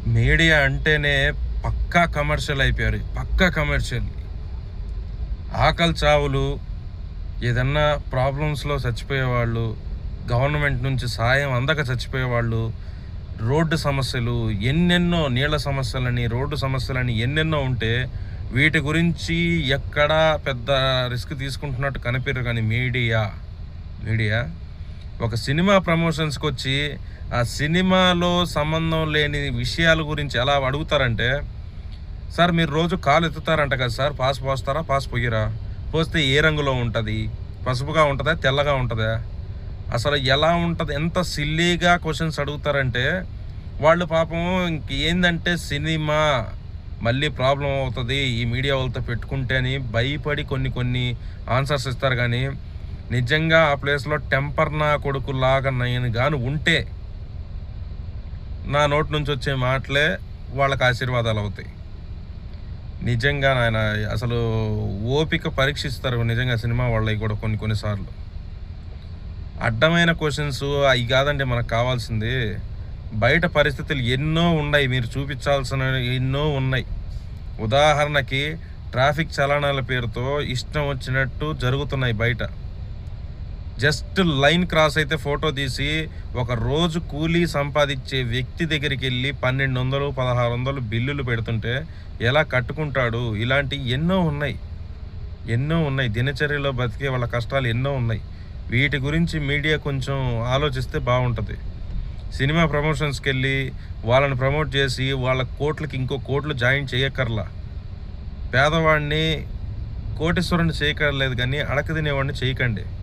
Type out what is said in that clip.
Media అంటేనే పక్కా commercial అయిపోయారు. పక్కా commercial. ఆకలి చావులు, ఏదన్నా ప్రాబ్లమ్స్‌లో చచ్చిపోయేవాళ్ళు, గవర్నమెంట్ నుంచి సాయం అందక చచ్చిపోయేవాళ్ళు, రోడ్డు సమస్యలు ఎన్నెన్నో, నీళ్ల సమస్యలని, రోడ్డు సమస్యలని ఎన్నెన్నో ఉంటే వీటి గురించి ఎక్కడా పెద్ద రిస్క్ తీసుకుంటున్నట్టు కనిపించరు. కానీ మీడియా ఒక సినిమా ప్రమోషన్స్‌కొచ్చి ఆ సినిమాలో సంబంధం లేని విషయాల గురించి ఎలా అడుగుతారంటే, సార్ మీరు రోజు కాలు ఎత్తుతారంట కదా సార్, పాస్ పోస్తారా, పాస్ పొయ్యరా, పోస్తే ఏ రంగులో ఉంటుంది, పసుపుగా ఉంటుందా, తెల్లగా ఉంటుందా, అసలు ఎలా ఉంటుంది, ఎంత సిల్లీగా క్వశ్చన్స్ అడుగుతారంటే వాళ్ళు పాపం ఇంకేందంటే సినిమా మళ్ళీ ప్రాబ్లం అవుతుంది ఈ మీడియా వాళ్ళతో పెట్టుకుంటే అని భయపడి కొన్ని ఆన్సర్స్ ఇస్తారు. కానీ నిజంగా ఆ ప్లేస్లో టెంపర్ నా కొడుకులాగా నేను గాను ఉంటే నా నోటి నుంచి వచ్చే మాటలే వాళ్ళకి ఆశీర్వాదాలు అవుతాయి. నిజంగా నాయన అసలు ఓపిక పరీక్షిస్తారు నిజంగా సినిమా వాళ్ళవి కూడా కొన్నిసార్లు. అడ్డమైన క్వశ్చన్స్ అవి కాదండి మనకు కావాల్సింది. బయట పరిస్థితులు ఎన్నో ఉన్నాయి, మీరు చూపించాల్సిన ఎన్నో ఉన్నాయి. ఉదాహరణకి ట్రాఫిక్ చలనాల పేరుతో ఇష్టం వచ్చినట్టు జరుగుతున్నాయి బయట. జస్ట్ లైన్ క్రాస్ అయితే ఫోటో తీసి ఒక రోజు కూలీ సంపాదించే వ్యక్తి దగ్గరికి వెళ్ళి 1200, 1600 బిల్లులు పెడుతుంటే ఎలా కట్టుకుంటాడు? ఇలాంటి ఎన్నో ఉన్నాయి. దినచర్యలో బతికే వాళ్ళ కష్టాలు ఎన్నో ఉన్నాయి. వీటి గురించి మీడియా కొంచెం ఆలోచిస్తే బాగుంటుంది. సినిమా ప్రమోషన్స్కి వెళ్ళి వాళ్ళని ప్రమోట్ చేసి వాళ్ళ కోట్లకి ఇంకో కోట్లు జాయిన్ చేయక్కర్లా. పేదవాడిని కోటీశ్వరుని చేయక్కర్లేదు, కానీ అడక తినేవాడిని చేయకండి.